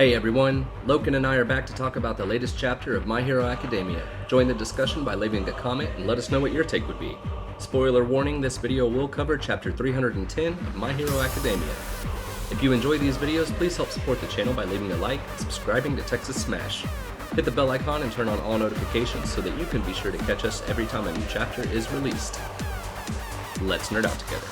Hey everyone, Loken and I are back to talk about the latest chapter of My Hero Academia. Join the discussion by leaving a comment and let us know what your take would be. Spoiler warning, this video will cover chapter 310 of My Hero Academia. If you enjoy these videos, please help support the channel by leaving a like and subscribing to Texas Smash. Hit the bell icon and turn on all notifications so that you can be sure to catch us every time a new chapter is released. Let's nerd out together.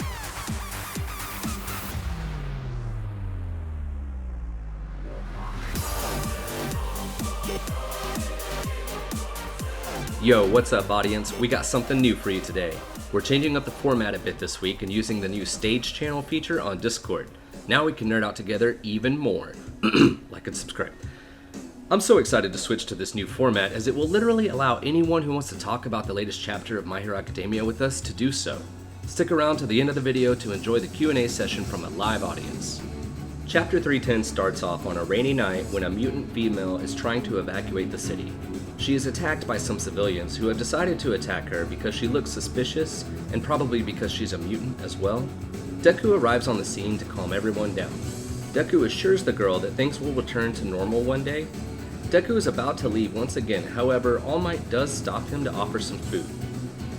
Yo, what's up audience? We got something new for you today. We're changing up the format a bit this week and using the new stage channel feature on Discord. Now we can nerd out together even more. Like and subscribe. I'm so excited to switch to this new format as it will literally allow anyone who wants to talk about the latest chapter of My Hero Academia with us to do so. Stick around to the end of the video to enjoy the Q&A session from a live audience. Chapter 310 starts off on a rainy night when a mutant female is trying to evacuate the city. She is attacked by some civilians who have decided to attack her because she looks suspicious and probably because she's a mutant as well. Deku arrives on the scene to calm everyone down. Deku assures the girl that things will return to normal one day. Deku is about to leave once again, however, All Might does stop him to offer some food.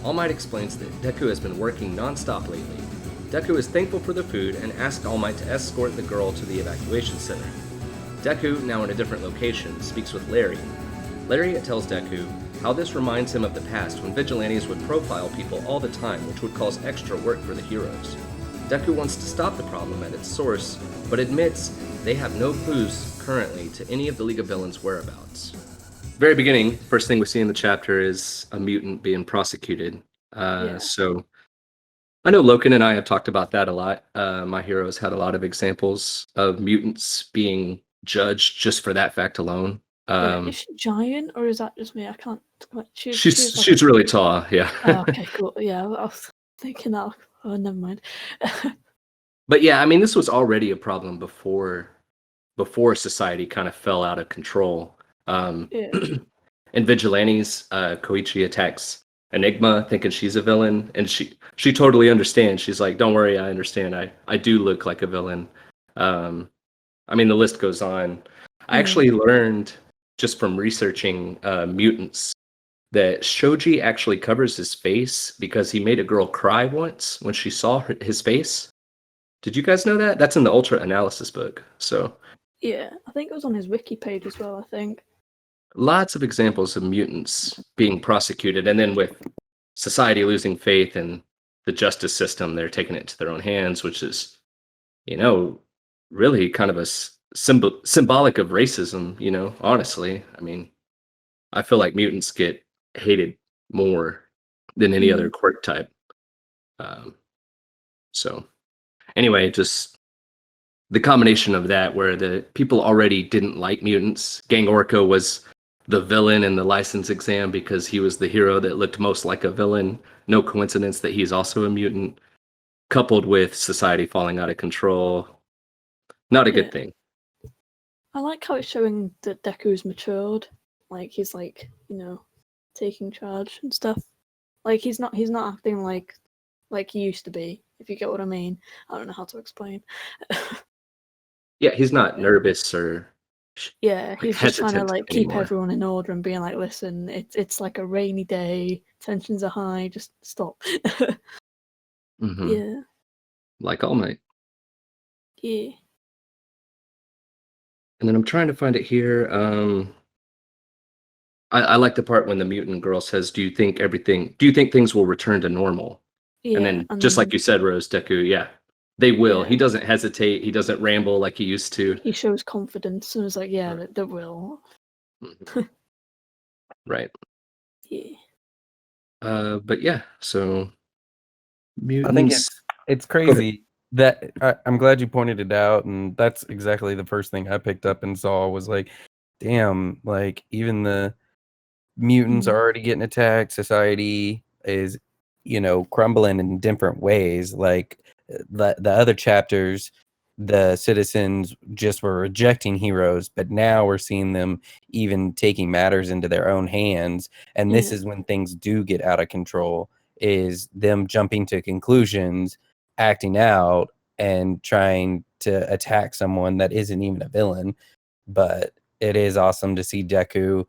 All Might explains that Deku has been working non-stop lately. Deku is thankful for the food and asks All Might to escort the girl to the evacuation center. Deku, now in a different location, speaks with Larry. Lariat tells Deku how this reminds him of the past when vigilantes would profile people all the time, which would cause extra work for the heroes. Deku wants to stop the problem at its source, but admits they have no clues currently to any of the League of Villains' whereabouts. Very beginning, first thing we see in the chapter is a mutant being prosecuted. So I know Loken and I have talked about that a lot. My Hero's had a lot of examples of mutants being judged just for that fact alone. Is she giant or is that just me? I can't. She's really tall. Yeah. Oh, okay, cool. Yeah, I was thinking that. Oh, never mind. But yeah, I mean, this was already a problem before society kind of fell out of control. In Vigilantes, Koichi attacks Enigma, thinking she's a villain, and she totally understands. She's like, "Don't worry, I understand. I do look like a villain." I mean, the list goes on. I actually learned just from researching mutants that Shoji actually covers his face because he made a girl cry once when she saw his face. Did you guys know that? That's in the Ultra Analysis book. So yeah, I think it was on his wiki page as well, I think. Lots of examples of mutants being prosecuted, and then with society losing faith in the justice system, they're taking it to their own hands, which is, really kind of a symbolic of racism, honestly. I mean, I feel like mutants get hated more than any other quirk type. So anyway, just the combination of that where the people already didn't like mutants. Gang Orko was the villain in the license exam because he was the hero that looked most like a villain. No coincidence that he's also a mutant, coupled with society falling out of control. Not a good thing. I like how it's showing that Deku's matured. Like he's taking charge and stuff. Like he's not acting like he used to be, if you get what I mean. I don't know how to explain. Yeah, he's not nervous or he's just trying to keep everyone in order and being like, listen, it's like a rainy day, tensions are high, just stop. Yeah. Like All Might. Yeah. And then I'm trying to find it here. I like the part when the mutant girl says, do you think things will return to normal? Yeah, and then just like you said, Rose, Deku, they will. He doesn't hesitate. He doesn't ramble like he used to. He shows confidence and is like, they will. Right. Yeah. But yeah, so mutants. I think it's crazy that I'm glad you pointed it out, and that's exactly the first thing I picked up and saw was like, damn, like even the mutants are already getting attacked. Society is, crumbling in different ways. Like the other chapters, the citizens just were rejecting heroes, but now we're seeing them even taking matters into their own hands. And this is when things do get out of control, is them jumping to conclusions, acting out, and trying to attack someone that isn't even a villain. but it is awesome to see Deku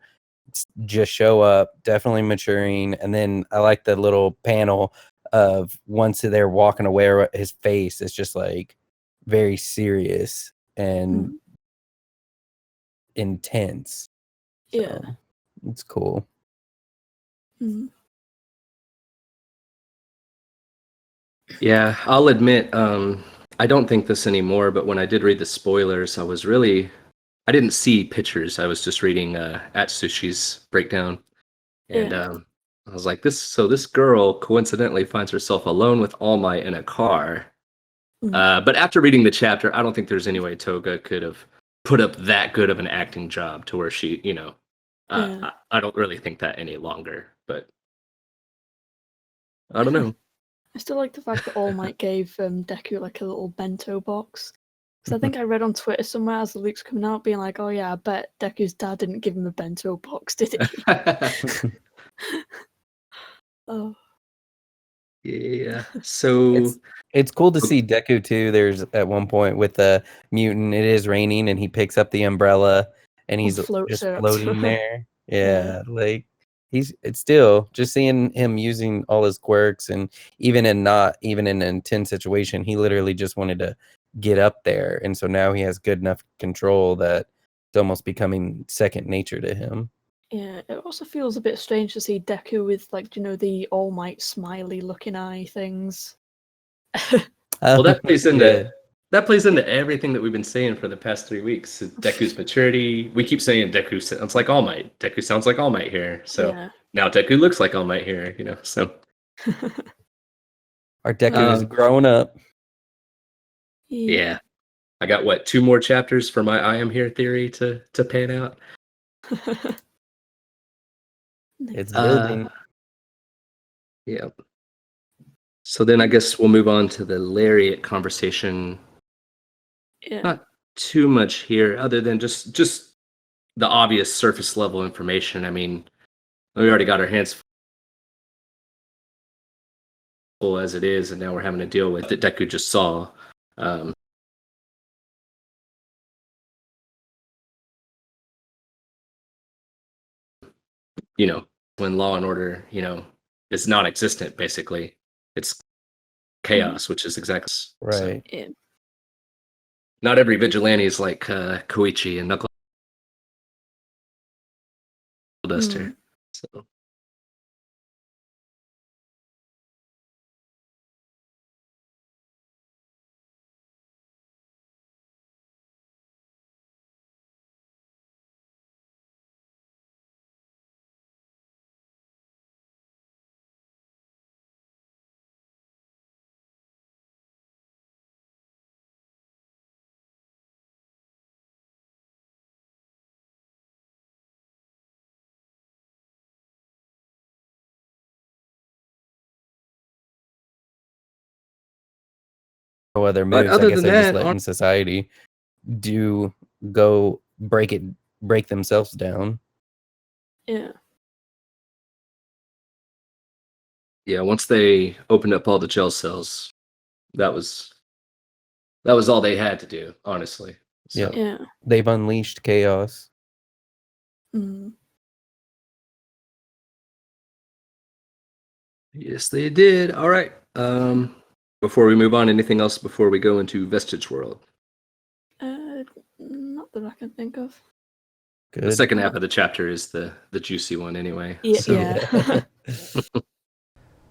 just show up, definitely maturing. And then I like the little panel of once they're walking away, his face is just like very serious and intense. Yeah. So, it's cool. Yeah, I'll admit, I don't think this anymore, but when I did read the spoilers, I didn't see pictures. I was just reading Atsushi's breakdown. And I was like, this girl coincidentally finds herself alone with All Might in a car. But after reading the chapter, I don't think there's any way Toga could have put up that good of an acting job to where she, I don't really think that any longer, but I don't know. I still like the fact that All Might gave Deku like a little bento box. Because I think I read on Twitter somewhere as the leaks coming out, being like, "Oh yeah, I bet Deku's dad didn't give him a bento box, did he?" Oh. Yeah. So it's cool to see Deku too. There's at one point with the mutant, it is raining, and he picks up the umbrella and he's just floating there. Yeah, like it's still just seeing him using all his quirks, and even in an intense situation, he literally just wanted to get up there, and so now he has good enough control that it's almost becoming second nature to him. Yeah, it also feels a bit strange to see Deku with like, the All Might smiley looking eye things. Well, that plays into everything that we've been saying for the past 3 weeks. Deku's maturity. We keep saying Deku sounds like All Might. Deku sounds like All Might here. So now Deku looks like All Might here. So our Deku is growing up. Yeah, I got 2 more chapters for my I am here theory to pan out. It's building. Yeah. So then I guess we'll move on to the Lariat conversation. Yeah. Not too much here, other than just the obvious surface level information. I mean, we already got our hands full as it is, and now we're having to deal with that Deku just saw. When law and order, is non-existent, basically. It's chaos, which is exactly right. So. Yeah. Not every vigilante is like Koichi and Knuckle Duster. So. No other moves. But other I guess than they're just that, letting society break themselves down. Yeah. Yeah, once they opened up all the jail cells, that was all they had to do, honestly. So. Yeah. They've unleashed chaos. Yes, they did. All right. Before we move on, anything else before we go into Vestige World? Not that I can think of. Good. The second half of the chapter is the juicy one anyway. Yeah.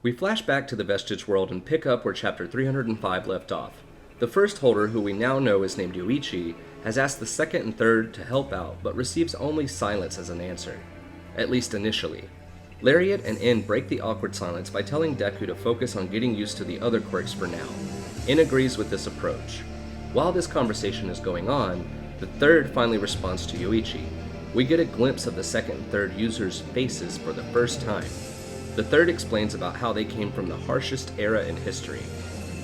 We flash back to the Vestige World and pick up where chapter 305 left off. The first holder, who we now know is named Yoichi, has asked the second and third to help out, but receives only silence as an answer. At least initially. Lariat and En break the awkward silence by telling Deku to focus on getting used to the other quirks for now. En agrees with this approach. While this conversation is going on, the third finally responds to Yoichi. We get a glimpse of the second and third users' faces for the first time. The third explains about how they came from the harshest era in history.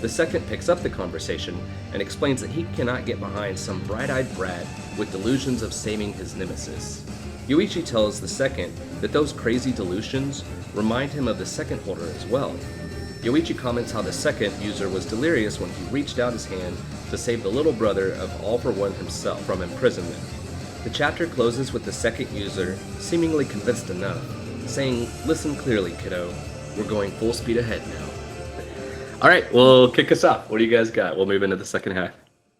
The second picks up the conversation and explains that he cannot get behind some bright-eyed brat with delusions of saving his nemesis. Yoichi tells the second that those crazy delusions remind him of the second holder as well. Yoichi comments how the second user was delirious when he reached out his hand to save the little brother of All for One himself from imprisonment. The chapter closes with the second user, seemingly convinced enough, saying, "Listen clearly, kiddo. We're going full speed ahead now." All right, well, kick us off. What do you guys got? We'll move into the second half.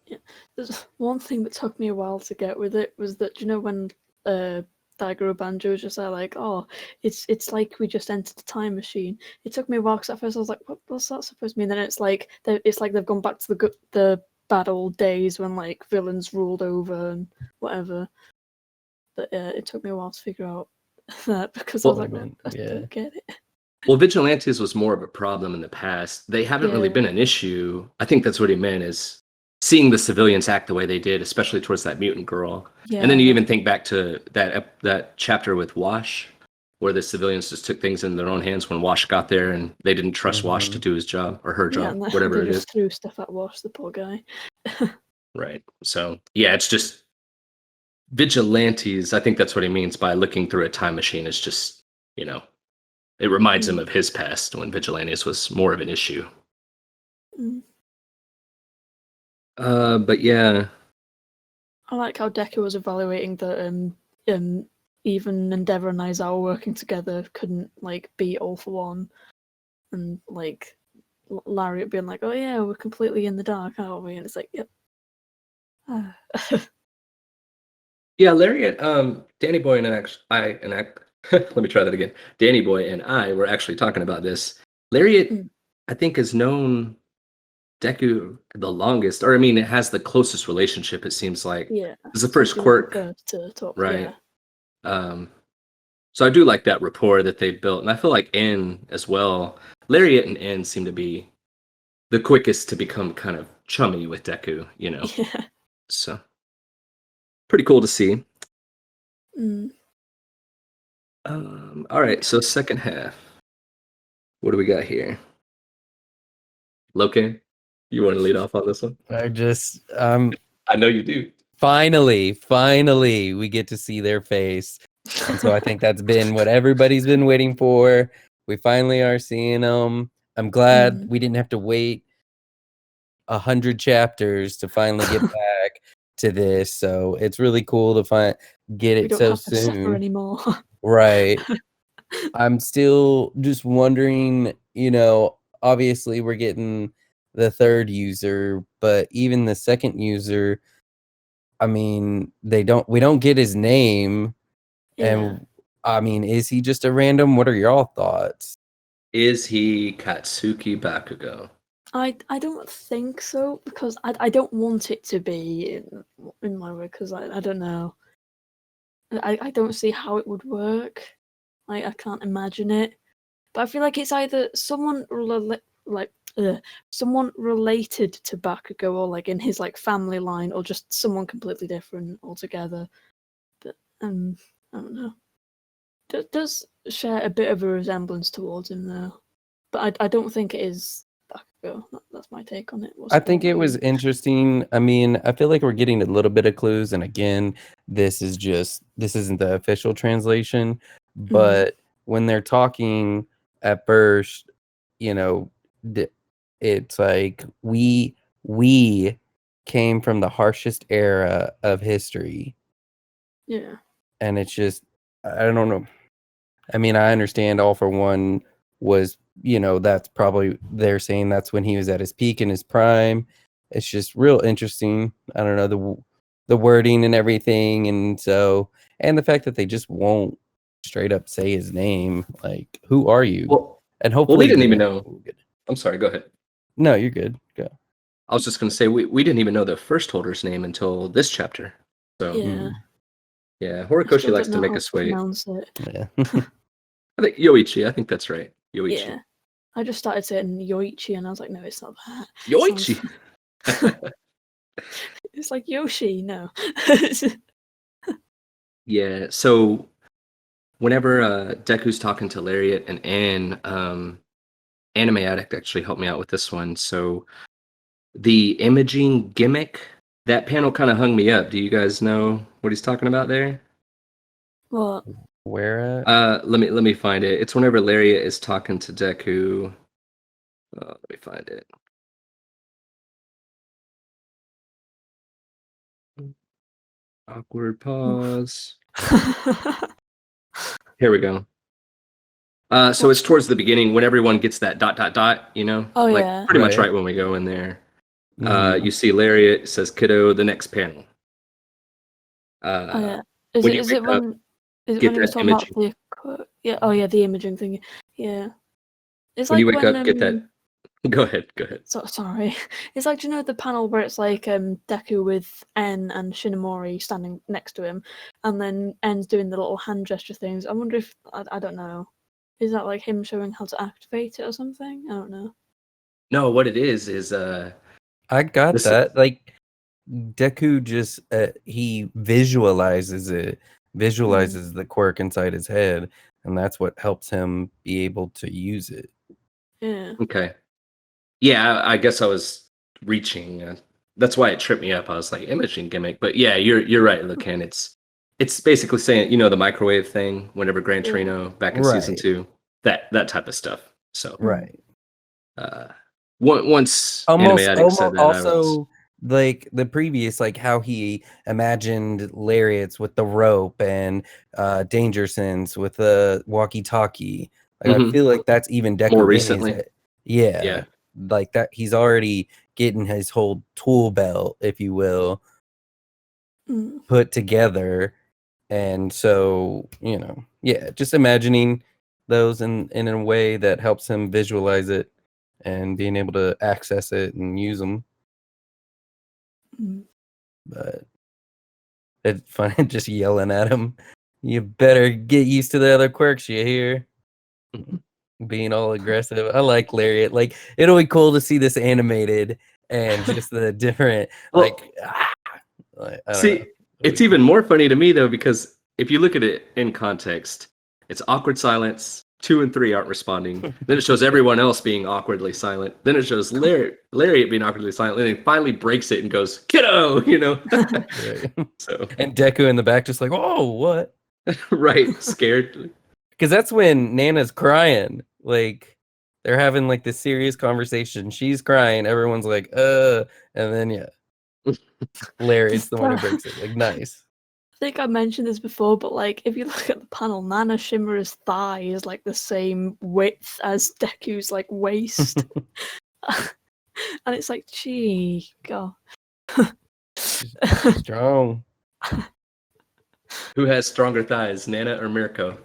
Yeah, there's one thing that took me a while to get with it was that, you know, when Daigo Banjo was just there, like, oh, it's like we just entered a time machine. It took me a while because at first I was like, what's that supposed to mean? Then it's like they've gone back to the bad old days when like villains ruled over and whatever. But it took me a while to figure out that because I was like, I don't get it. Well, Vigilantes was more of a problem in the past. They haven't really Yeah. been an issue. I think that's what he meant, is seeing the civilians act the way they did, especially towards that mutant girl. Yeah. And then you even think back to that chapter with Wash, where the civilians just took things in their own hands when Wash got there, and they didn't trust Wash to do his job or her job, and whatever they it just is. threw stuff at Wash, the poor guy. Right. So yeah, it's just Vigilantes. I think that's what he means by looking through a time machine. Is just, you know, it reminds him of his past when Vigilantes was more of an issue. But yeah, I like how Deku was evaluating that even Endeavor and Aizawa working together couldn't like beat All for One, and like Lariat being like, oh yeah, we're completely in the dark, aren't we? And it's like, yep. yeah, Lariat, Danny Boy let me try that again. Danny Boy and I were actually talking about this. Lariat, I think, has known Deku the longest, or I mean, it has the closest relationship. It seems like it's the first quirk, to talk, right? Yeah. So I do like that rapport that they've built, and I feel like N as well. Lariat and N seem to be the quickest to become kind of chummy with Deku, you know. Yeah. So pretty cool to see. All right, so second half. What do we got here? Loki, you want to lead off on this one? I know you do. Finally, we get to see their face. And so I think that's been what everybody's been waiting for. We finally are seeing them. I'm glad we didn't have to wait 100 chapters to finally get back to this. So it's really cool to get it we don't so have to soon. suffer anymore. Right. I'm still just wondering, you know, obviously we're getting the third user, but even the second user, I mean, we don't get his name. And I mean, is he just a random? What are y'all thoughts? Is he Katsuki Bakugo? I don't think so, because I don't want it to be in my way, because I don't know. I don't see how it would work. I can't imagine it. But I feel like it's either someone someone related to Bakugo, or like in his like family line, or just someone completely different altogether. But I don't know. Does share a bit of a resemblance towards him though. But I don't think it is Bakugo. That's my take on it. I think it was interesting. I mean, I feel like we're getting a little bit of clues, and again, this isn't the official translation, but when they're talking at first, you know, it's like we came from the harshest era of history. Yeah. And it's just, I don't know. I mean, I understand All for One was, you know, that's probably, they're saying that's when he was at his peak in his prime. It's just real interesting. I don't know, the wording and everything. And so, and the fact that they just won't straight up say his name. Like, who are you? Well, and hopefully we didn't even know. I'm sorry, go ahead. No, you're good. Go. I was just going to say, we didn't even know the first holder's name until this chapter. So, yeah, Horikoshi likes to make us wait. Yeah. I think Yoichi, I think that's right. Yoichi. Yeah. I just started saying Yoichi, and I was like, no, it's not that. Yoichi! It's like Yoshi, no. Yeah, so whenever Deku's talking to Lariat and Anne, Anime Addict actually helped me out with this one. So the imaging gimmick, that panel kind of hung me up. Do you guys know what he's talking about there? What? Where at? Let me find it. It's whenever Lariat is talking to Deku. Let me find it. Awkward pause. Here we go. So it's towards the beginning when everyone gets that ... you know? Oh, like yeah. pretty much Right. right when we go in there. Mhm. You see Lariat says kiddo, the next panel. Oh, yeah. Is when it you is wake it up, when is it get when he was that talking about imaging. the yeah, oh yeah, the imaging thing. Yeah. It's When you like wake when up, get that. Go ahead. sorry. It's like, do you know the panel where it's like Deku with En and Shinomori standing next to him, and then En's doing the little hand gesture things. I wonder if I don't know. Is that like him showing how to activate it or something? I don't know. No, what it is I got this. that. Like Deku just he visualizes it, visualizes the quirk inside his head, and that's what helps him be able to use it. Yeah. Okay. Yeah, I guess I was reaching. That's why it tripped me up. I was like imaging gimmick, but yeah, you're right, Lucan. It's basically saying, you know, the microwave thing. Whenever Gran Yeah. Torino back in season Right. 2, that type of stuff. So Right. uh, once Anime Almost Addict said that, I was also like the previous, like how he imagined lariats with the rope and danger sense with the walkie-talkie. Like I feel like that's even more Deku in his recently. head. Yeah. Yeah. Like that he's already getting his whole tool belt, if you will, Mm. put together. And so, you know, yeah, just imagining those in a way that helps him visualize it and being able to access it and use them. Mm. But it's funny just yelling at him. You better get used to the other quirks, you hear? Being all aggressive. I like Lariat. Like it'll be cool to see this animated and just the different Well, like I don't know. see, it's even more funny to me though because if you look at it in context, it's awkward silence. 2 and 3 aren't responding. Then it shows everyone else being awkwardly silent. Then it shows Lariat being awkwardly silent. And then he finally breaks it and goes, "Kiddo," you know. Right. So And Deku in the back just like, oh, what? right, scared. Because that's when Nana's crying. Like they're having like this serious conversation. She's crying. Everyone's like, and then yeah, Lariat's the one who breaks it. Like nice. I think I mentioned this before, but like if you look at the panel, Nana Shimura's thigh is like the same width as Deku's like waist. And it's like, gee, God. She's strong. Who has stronger thighs, Nana or Mirko?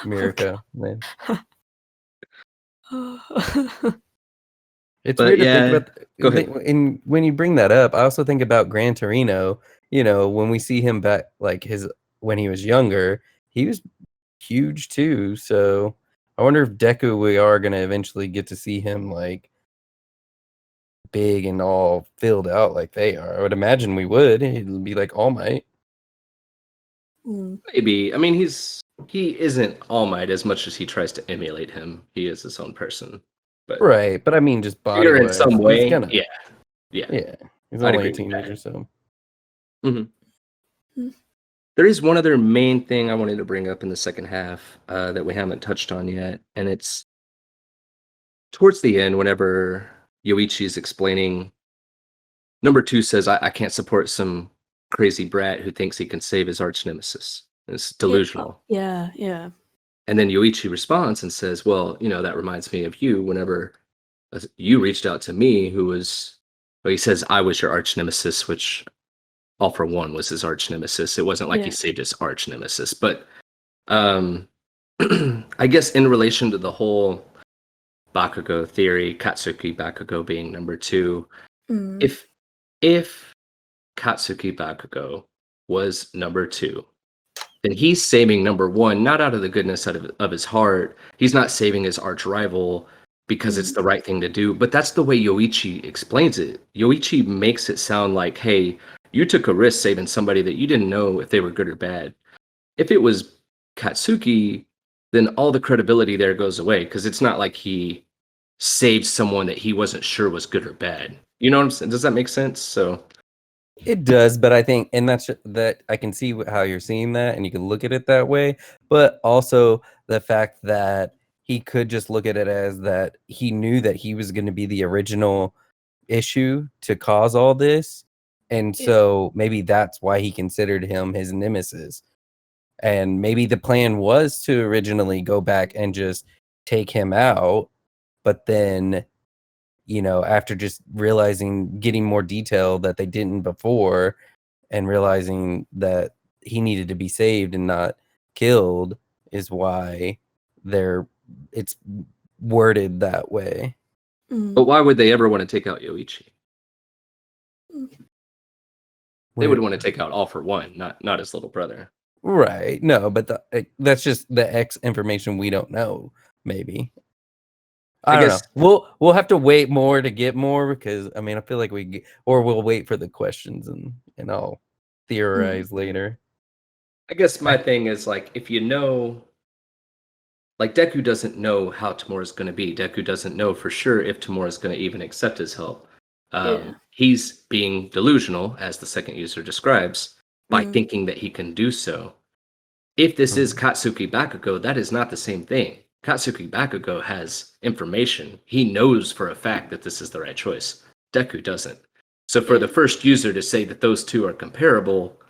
Mirko, man. It's But weird to think yeah, about. go ahead. And when you bring that up, I also think about Gran Torino. You know, when we see him back, like his when he was younger, he was huge too. So I wonder if Deku, we are gonna eventually get to see him like big and all filled out like they are. I would imagine we would. He'd be like All Might. Maybe. I mean, he isn't All Might as much as he tries to emulate him. He is his own person. But Right, but I mean, just body bigger in wise, some he's way. gonna. Yeah. Yeah, he's I'd only agree a with that. teenager, so. There is one other main thing I wanted to bring up in the second half that we haven't touched on yet, and it's towards the end whenever Yoichi is explaining. Number 2 says, I can't support some crazy brat who thinks he can save his arch nemesis. It's delusional. Yeah. And then Yoichi responds and says, well, you know, that reminds me of you whenever you reached out to me, he says, I was your arch nemesis, which All for One was his arch nemesis. It wasn't like he Yeah. saved his arch nemesis. But I guess in relation to the whole Bakugo theory, Katsuki Bakugo being number 2, if Katsuki Bakugo was number 2, then he's saving number 1 not out of the goodness of his heart. He's not saving his arch rival because it's the right thing to do. But that's the way Yoichi explains it. Yoichi makes it sound like, hey, you took a risk saving somebody that you didn't know if they were good or bad. If it was Katsuki, then all the credibility there goes away because it's not like he saved someone that he wasn't sure was good or bad. You know what I'm saying? Does that make sense? So It does, but I think, and that I can see how you're seeing that, and you can look at it that way. But also the fact that he could just look at it as that he knew that he was going to be the original issue to cause all this, And Yeah. so maybe that's why he considered him his nemesis. And maybe the plan was to originally go back and just take him out, but then, after just realizing, getting more detail that they didn't before, and realizing that he needed to be saved and not killed, is why it's worded that way. But why would they ever want to take out Yoichi? They would want to take out All for One, not his little brother. Right. No, but that's just the X information we don't know, maybe. I don't guess know. We'll have to wait more to get more, because I feel like we'll wait for the questions and I'll theorize later. I guess my thing is, like, if you know, like, Deku doesn't know how Tamura's going to be. Deku doesn't know for sure if Tamura's going to even accept his help. He's being delusional, as the second user describes, by thinking that he can do so. If this is Katsuki Bakugo, that is not the same thing. Katsuki Bakugo has information. He knows for a fact that this is the right choice. Deku doesn't. So for the first user to say that those two are comparable,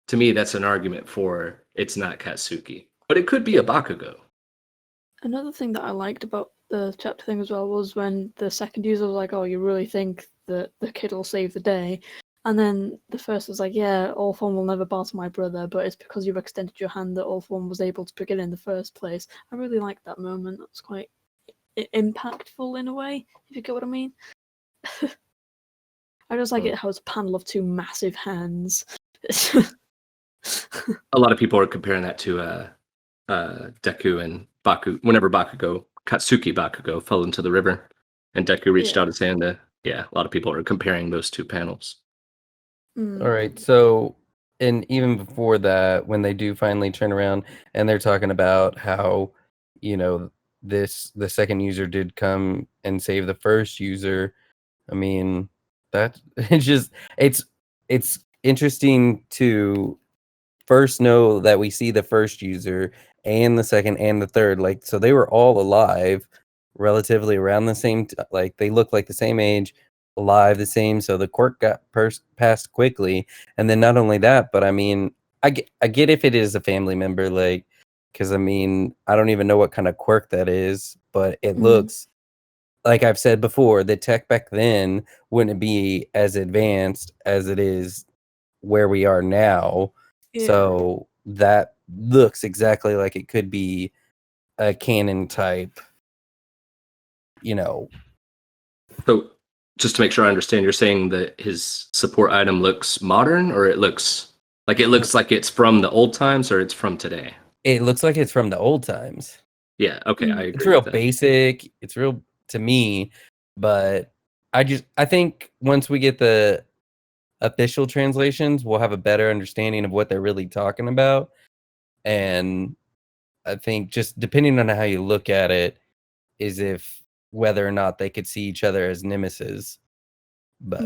to me, that's an argument for it's not Katsuki. But it could be a Bakugo. Another thing that I liked about the chapter thing as well was when the second user was like, oh, you really think that the kid will save the day? And then the first was like, yeah, All For One will never battle my brother, but it's because you've extended your hand that All For One was able to begin in the first place. I really liked that moment. That was quite impactful in a way, if you get what I mean. I just like it how it's a panel of two massive hands. A lot of people are comparing that to Deku and Baku. Whenever Katsuki Bakugo fell into the river and Deku reached out his hand to, a lot of people are comparing those two panels. All right, so, and even before that, when they do finally turn around and they're talking about how, the second user did come and save the first user, that it's interesting to first know that we see the first user and the second and the third, like, so they were all alive relatively around the same like, they look like the same age, alive the same, so the quirk got passed quickly. And then not only that, but I get if it is a family member, like, because I don't even know what kind of quirk that is, but it looks like, I've said before, the tech back then wouldn't be as advanced as it is where we are now. So that looks exactly like it could be a canon type, So just to make sure I understand, you're saying that his support item looks modern, or it looks like it's from the old times, or it's from today? It looks like it's from the old times. Yeah, okay, I agree. It's real with that. basic. It's real to me, but I think once we get the official translations, we'll have a better understanding of what they're really talking about. And I think just depending on how you look at it is if whether or not they could see each other as nemesis. But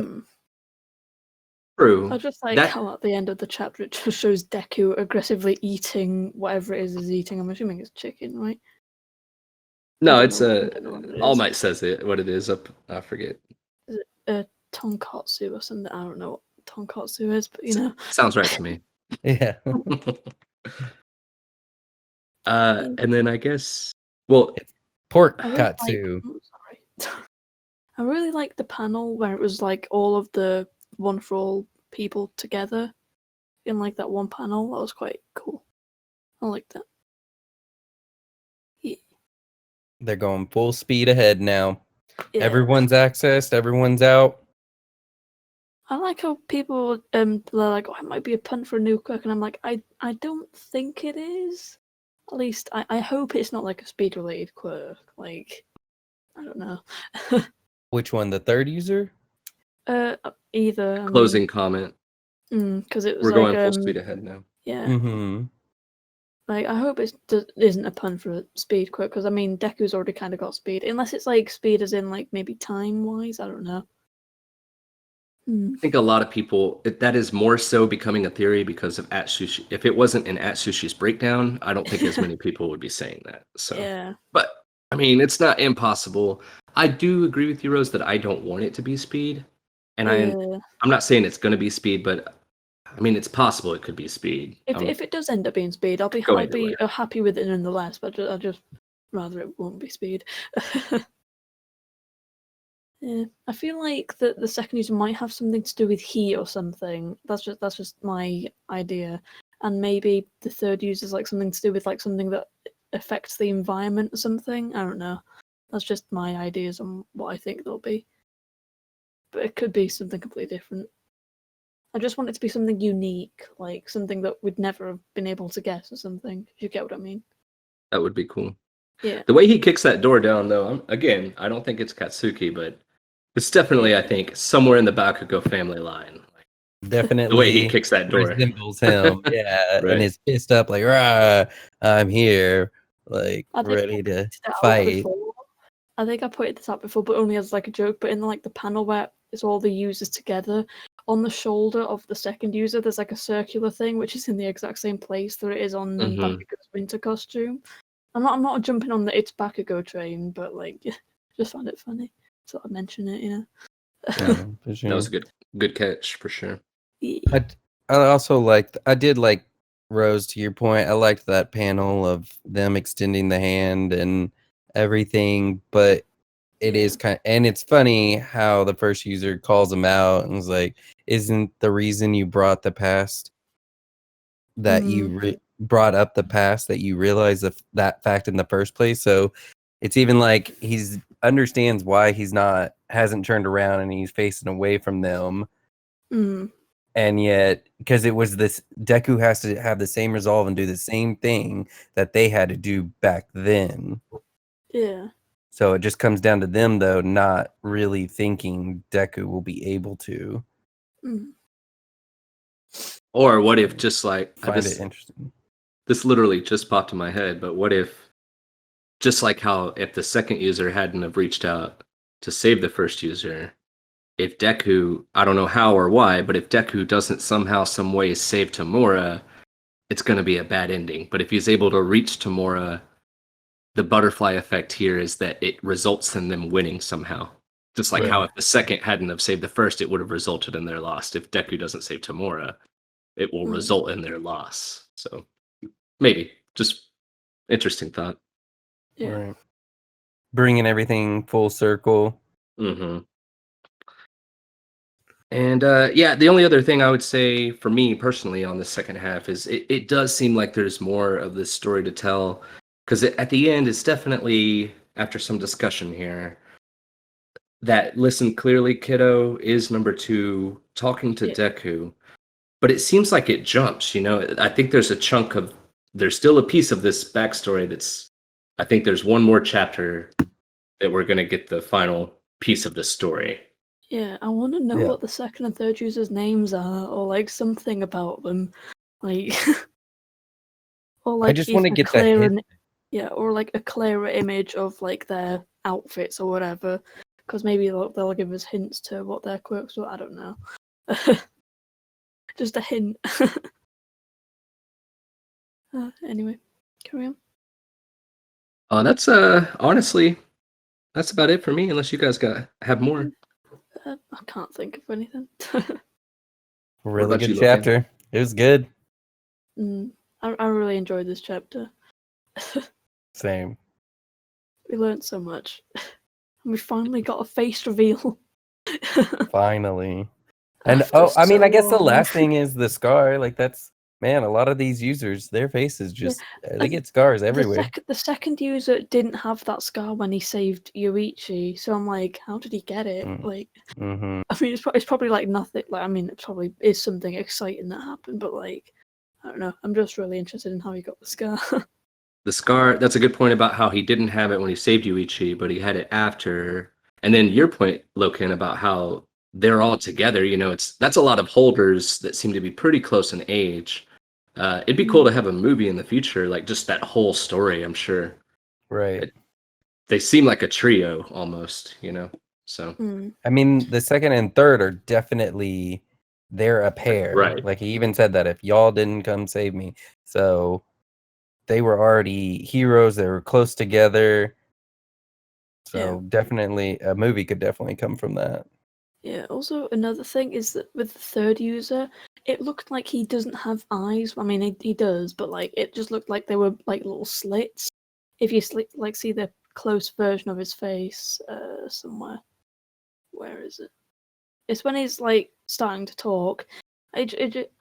True. I just like how at the end of the chapter it just shows Deku aggressively eating whatever it is he's eating. I'm assuming it's chicken, right? No, it's All Might says it. What it is, I forget. Is it a tonkatsu or something? I don't know what tonkatsu is, but sounds right to me. Yeah. And then I guess, well, it's pork katsu. Sorry. I really like the panel where it was like all of the One for All people together in like that one panel. That was quite cool. I like that. Yeah. They're going full speed ahead now. Yeah. Everyone's accessed. Everyone's out. I like how people they're like, oh, it might be a pun for a new quirk, and I'm like, I don't think it is. At least I hope it's not like a speed related quirk. Like, I don't know. Which one? The third user? Either. Closing comment. Because it was We're going full speed ahead now. Yeah. Mm-hmm. Like, I hope it isn't a pun for a speed quirk, because Deku's already kind of got speed, unless it's like speed as in like maybe time wise. I don't know. I think a lot of people, that is more so becoming a theory because of Atsushi. If it wasn't in Atsushi's breakdown, I don't think as many people would be saying that. So, yeah. But it's not impossible. I do agree with you, Rose, that I don't want it to be speed. And Yeah. I'm not saying it's going to be speed, but I mean, it's possible it could be speed. If it does end up being speed, I'll be happy with it nonetheless. But I'd just rather it won't be speed. Yeah, I feel like the second user might have something to do with heat or something. That's just my idea, and maybe the third user is like something to do with like something that affects the environment or something. I don't know. That's just my ideas on what I think they'll be, but it could be something completely different. I just want it to be something unique, like something that we'd never have been able to guess or something. If you get what I mean? That would be cool. Yeah. The way he kicks that door down, though, again, I don't think it's Katsuki, but it's definitely, I think, somewhere in the Bakugo family line. Definitely The way he kicks that door resembles him. Yeah, Right. and is pissed up like, "Rah, I'm here, like I think ready to I pointed it out fight." before. I think I pointed this out before, but only as like a joke. But in like the panel where it's all the users together, on the shoulder of the second user, there's like a circular thing which is in the exact same place that it is on Bakugo's winter costume. I'm not jumping on the it's Bakugo train, but like, just found it funny, so I mention it. You know. Yeah, for sure. That was a good catch for sure. Yeah. I also liked. I did like Rose. To your point, I liked that panel of them extending the hand and everything. But it is and it's funny how the first user calls him out and was like, "Isn't the reason you brought the past that you brought up the past that you realize that fact in the first place?" So it's even like he's understands why hasn't turned around and he's facing away from them. And yet, because it was this, Deku has to have the same resolve and do the same thing that they had to do back then. Yeah. So it just comes down to them, though, not really thinking Deku will be able to. Or what if just like Find it interesting. This literally just popped in my head, but what if, just like how if the second user hadn't have reached out to save the first user, if Deku, I don't know how or why, but if Deku doesn't somehow, some way save Tamura, it's going to be a bad ending. But if he's able to reach Tamura, the butterfly effect here is that it results in them winning somehow. Just like how if the second hadn't have saved the first, it would have resulted in their loss. If Deku doesn't save Tamura, it will result in their loss. So maybe just interesting thought. Yeah. Right. Bringing everything full circle. And yeah, the only other thing I would say for me personally on the second half is it does seem like there's more of this story to tell, because at the end it's definitely, after some discussion here, that listen clearly, kiddo, is number 2 talking to Deku, but it seems like it jumps. I think there's still a piece of this backstory I think there's one more chapter that we're gonna get the final piece of the story. Yeah, I want to know what the second and third users' names are, or like something about them, like, or like I just want to get that. Or like a clearer image of like their outfits or whatever, because maybe they'll give us hints to what their quirks were. I don't know. Just a hint. Anyway, carry on. That's honestly, that's about it for me. Unless you guys have more. I can't think of anything. Really good chapter. It was good. I really enjoyed this chapter. Same. We learned so much. And we finally got a face reveal. Finally. And I mean, I guess the last thing is the scar. Like that's, man, a lot of these users, their faces just they get scars everywhere. The second user didn't have that scar when he saved Yuichi, so I'm like, how did he get it? Like, I mean, it's probably like nothing. Like, I mean, it probably is something exciting that happened, but like, I don't know. I'm just really interested in how he got the scar. The scar. That's a good point about how he didn't have it when he saved Yuichi, but he had it after. And then your point, Loken, about how they're all together. That's a lot of holders that seem to be pretty close in age. It'd be cool to have a movie in the future, like just that whole story. I'm sure. Right. They seem like a trio almost. So. I mean, the second and third are definitely they're a pair. Right. Like he even said that if y'all didn't come save me, so they were already heroes. They were close together. So definitely a movie could definitely come from that. Yeah, also another thing is that with the third user, it looked like he doesn't have eyes. I mean, he does, but like it just looked like they were like little slits. If you like see the close version of his face somewhere. Where is it? It's when he's like starting to talk. I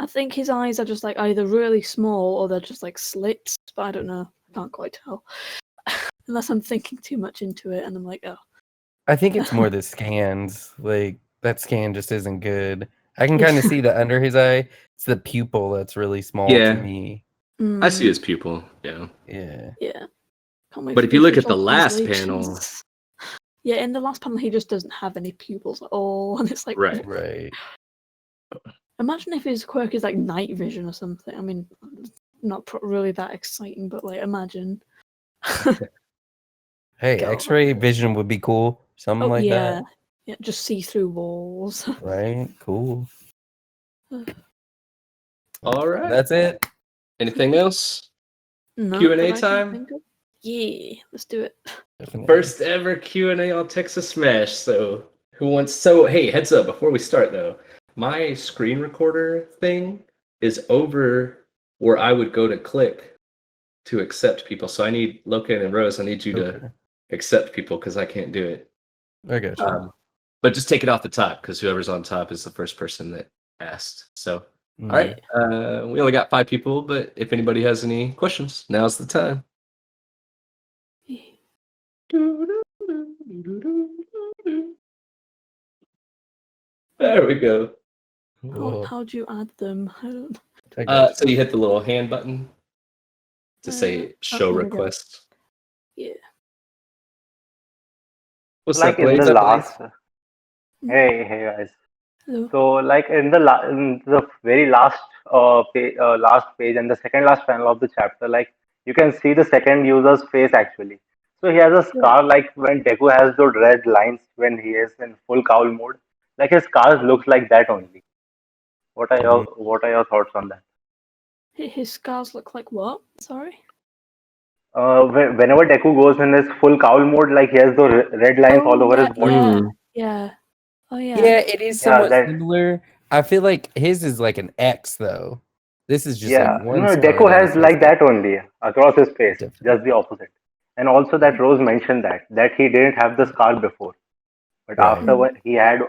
think his eyes are just like either really small or they're just like slits, but I don't know. I can't quite tell. Unless I'm thinking too much into it and I'm like, oh. I think it's more the scans. Like that scan just isn't good. I can kind of see the under his eye. It's the pupil that's really small to Yeah. me. I see his pupil. Yeah. Yeah. Yeah. Can't wait But for if the you look at the official last panel, translations. Yeah, in the last panel he just doesn't have any pupils at all, and it's like, right? Right. Imagine if his quirk is like night vision or something. I mean, not really that exciting, but like imagine. Hey, God. X-ray vision would be cool. Something Oh like yeah, that. yeah, just see through walls. Right? Cool. All right. That's it. Anything else? No, Q&A that I can time? think of. Yeah, let's do it. Definitely. First ever Q&A on Texas Smash. So who wants? So hey, heads up before we start though. My screen recorder thing is over where I would go to click to accept people. So I need Logan and Rose. I need you Okay. to accept people because I can't do it. I got you. But just take it off the top because whoever's on top is the first person that asked. So Mm. all right, we only got 5 people, but if anybody has any questions, now's the time. There we go. Cool. How do you add them? I don't. I got So you hit the little hand button to say show here we go. request. Yeah. What's Like up, in Blaze? the I believe. last, hey guys. Hello. So like in the very last last page and the second last panel of the chapter, like you can see the second user's face actually. So he has a scar like when Deku has those red lines when he is in full cowl mode. Like his scars looks like that only. What are your thoughts on that? His scars look like what? Sorry. Whenever Deku goes in his full cowl mode, like he has those red lines all over his body. Yeah. Oh yeah. Yeah, it is Yeah, somewhat that similar. I feel like his is like an X though. This is just like Yeah, one no, star Deku that has is like that only across his face, different. just the opposite. And also that Rose mentioned that he didn't have the scar before, but Right. after he had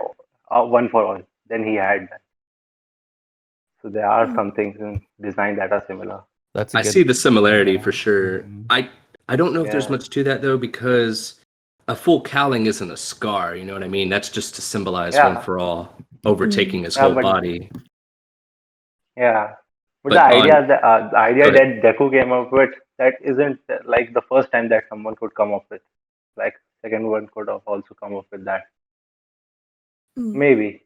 one for all, then he had that. So there are some things in design that are similar. That's a I good see the similarity for sure. Mhm. I don't know if there's Yeah, much to that though, because a full cowling isn't a scar. You know what I mean? That's just to symbolize one yeah, for all overtaking his yeah, whole but body. yeah, but But on the idea go ahead. that Deku came up with that isn't like the first time that someone could come up with. Like second one could have also come up with that. Maybe.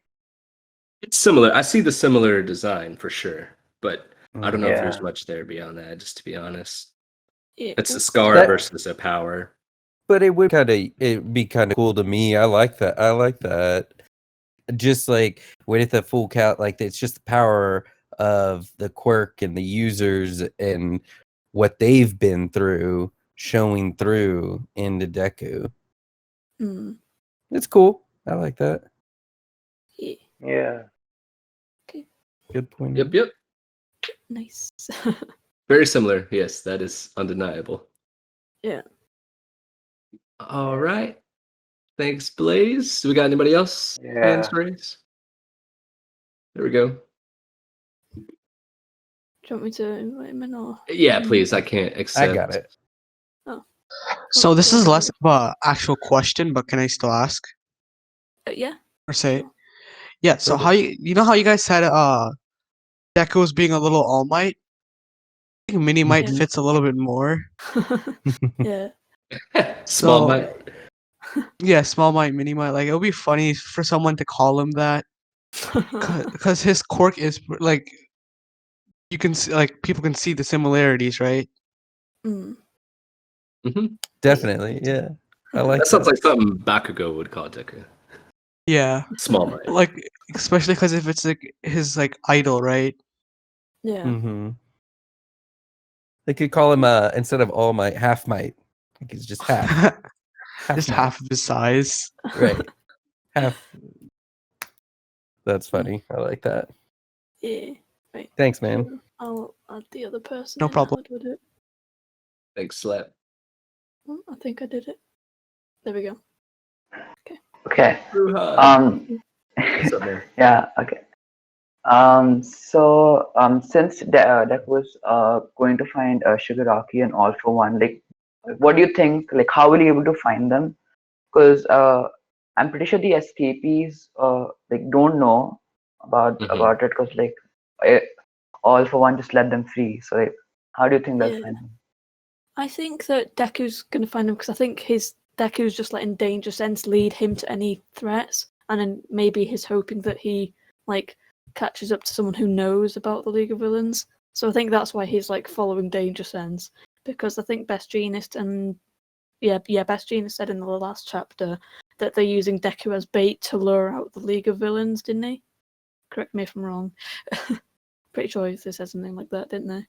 It's similar. I see the similar design for sure, but I don't know if there's Yeah. much there beyond that. Just to be honest, Yeah. it's a scar That- versus a power. But it'd be kind of cool to me. I like that. I like that. Just like with a full count, like it's just the power of the quirk and the users and what they've been through showing through into Deku. It's cool. I like that. Yeah. Yeah. Okay. Good point. Yep. Nice. Very similar. Yes, that is undeniable. Yeah. All right. Thanks, Blaze. Do we got anybody else? Yeah. Hands raised. There we go. Do you want me to invite him in or? Yeah, please. I can't accept. I got it. Oh. So this go is ahead. less of a actual question, but can I still ask Yeah. or say? Sure. Yeah. So how you know how you guys said Deko's being a little All Might? I think Mini Might Yeah. fits a little bit more. Yeah. Small So might. yeah, Small Might, Mini Might. Like it would be funny for someone to call him that, because his quirk is like you can see, like people can see the similarities, right? Definitely. Yeah. I like That sounds like something Bakugo would call Deku. Yeah. Small might. Like especially because if it's like his like idol, right? Yeah. Mm-hmm. They could call him instead of All Might, Half Might. I think he's just half. Just might. half of his size. Right. Half. That's funny. I like that. Yeah. Right. Thanks, man. So I'll add the other person. No in. problem. How do I do it? Thanks, Slap. Oh, I think I did it. There we go. Okay. What's up, man? Yeah. Okay. Since that was going to find Shigaraki and All for One, like, what do you think? Like, how will he able to find them? Because I'm pretty sure the escapees like don't know about Mhm. it, because like All for One just let them free. So like, how do you think they'll Yeah. find them? I think that Deku's gonna find him because I think Deku's just letting Danger Sense lead him to any threats, and then maybe he's hoping that he like catches up to someone who knows about the League of Villains. So I think that's why he's like following Danger Sense, because I think Best Jeanist and Best Jeanist said in the last chapter that they're using Deku as bait to lure out the League of Villains, didn't he? Correct me if I'm wrong. Pretty sure they said something like that, didn't they?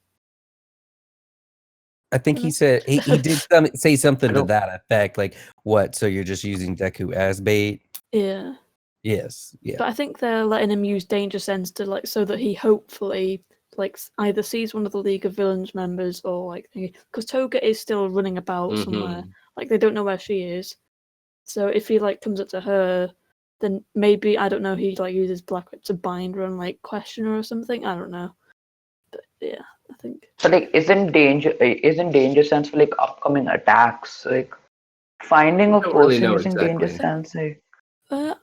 I think he said he did say something to that effect. Like, what? So you're just using Deku as bait? Yeah. Yes. Yeah. But I think they're letting him use Danger Sense to like so that he hopefully like either sees one of the League of Villains members or like because Toga is still running about somewhere. Mhm. Like they don't know where she is. So if he like comes up to her, then maybe I don't know. He like uses Black Whip to bind her and like question her or something. I don't know. But yeah, I think. So like, isn't Danger Sense for like upcoming attacks? Like, finding We a don't really person know using Danger exactly. Sense, like.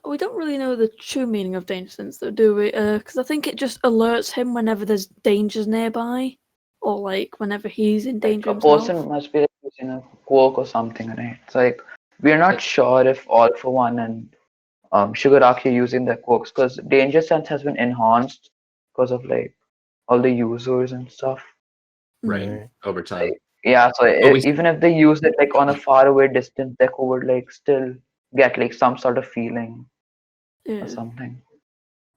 We don't really know the true meaning of Danger Sense, though, do we? Because I think it just alerts him whenever there's dangers nearby, or like whenever he's in Like danger a himself. person must be like using a quirk or something, right? It's like we're not sure if All for One and Shigaraki are using their quirks, because Danger Sense has been enhanced because of like all the users and stuff. Right. Mm. Over time. Like, yeah, so But we even if they use it like on a far away distance, Deku would like still get like some sort of feeling or Yeah. something.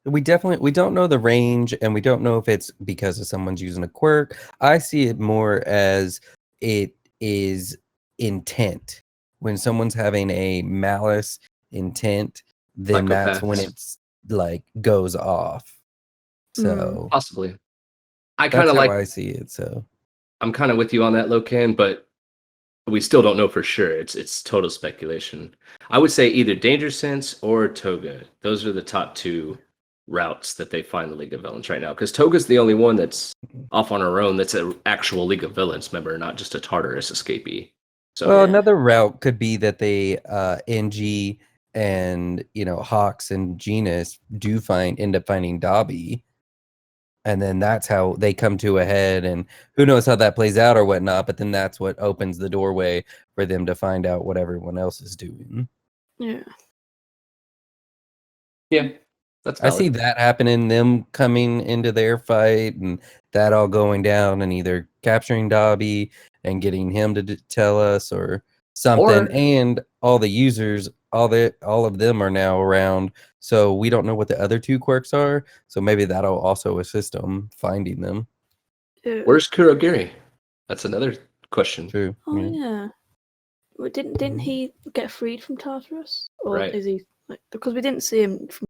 We don't know the range, and we don't know if it's because of someone's using a quirk. I see it more as it is intent. When someone's having a malice intent, then that's when Psychopaths. it's like goes off. So possibly. I kind that's of how like. I see it. So I'm kind of with you on that, Locan, but we still don't know for sure. It's total speculation. I would say either Danger Sense or Toga. Those are the top two routes that they find the League of Villains right now. Because Toga's the only one that's off on her own. That's an actual League of Villains member, not just a Tartarus escapee. So well, Yeah. another route could be that they NG and Hawks and Genus do end up finding Dobby. And then that's how they come to a head, and who knows how that plays out or whatnot. But then that's what opens the doorway for them to find out what everyone else is doing. Yeah. yeah, that's I see valid. that happening, them coming into their fight, and that all going down, and either capturing Dobby and getting him to tell us or something. Or- And all the users, all of them are now around, so we don't know what the other two quirks are. So maybe that'll also assist them finding them. Yeah. Where's Kurogiri? That's another question. True. Oh Yeah. yeah. Well, didn't he get freed from Tartarus, or Right. is he like because we didn't see him from?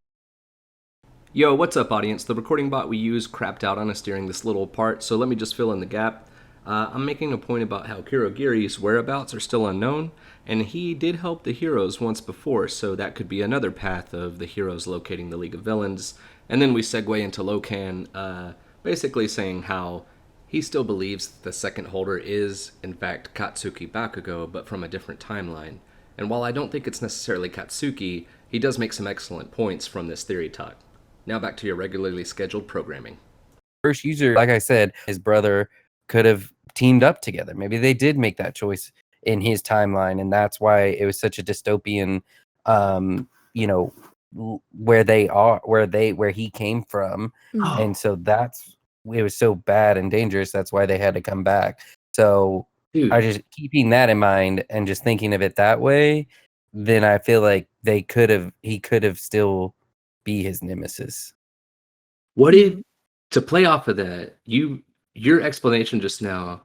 Yo, what's up, audience? The recording bot we use crapped out on us during this little part, so let me just fill in the gap. I'm making a point about how Kurogiri's whereabouts are still unknown, and he did help the heroes once before, so that could be another path of the heroes locating the League of Villains. And then we segue into Locan, basically saying how he still believes the second holder is, in fact, Katsuki Bakugo, but from a different timeline. And while I don't think it's necessarily Katsuki, he does make some excellent points from this theory talk. Now back to your regularly scheduled programming. First user, like I said, his brother could have teamed up together. Maybe they did make that choice in his timeline, and that's why it was such a dystopian, where he came from, and so it was so bad and dangerous. That's why they had to come back. So Dude, I just keeping that in mind and just thinking of it that way, then I feel like he could have still be his nemesis. what did, to play off of that, your explanation just now,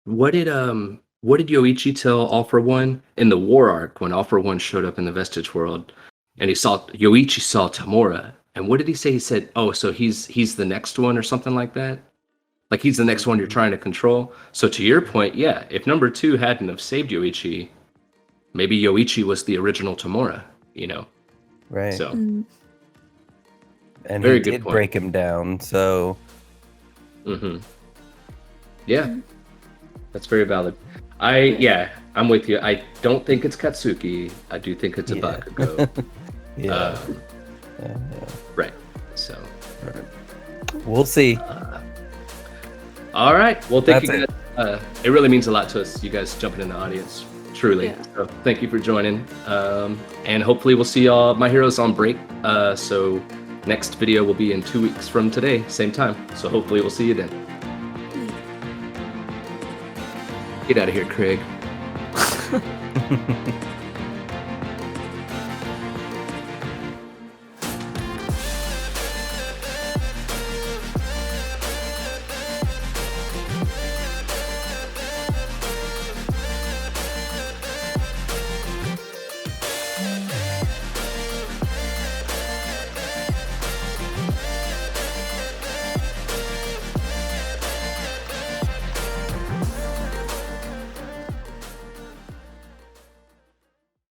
what did Yoichi tell All for One in the war arc when All for One showed up in the Vestige world and Yoichi saw Tamura, And what did he say? He said, "Oh, so he's the next one or something like that. Like he's the next one you're trying to control." So to your point, yeah, if number 2 hadn't have saved Yoichi, maybe Yoichi was the original Tamura, you know. Right. So Mm. And very he good did point. break him down. So yeah, that's very valid. I'm with you. I don't think it's Katsuki. I do think it's a Yeah. Bakugo. yeah. Right. So We'll see. all right. Well, thank That's you guys. It really means a lot to us, you guys jumping in the audience. Truly. Yeah. So thank you for joining. And hopefully we'll see y'all. My Hero's on break. So next video will be in 2 weeks from today, same time. So hopefully we'll see you then. Get out of here, Craig.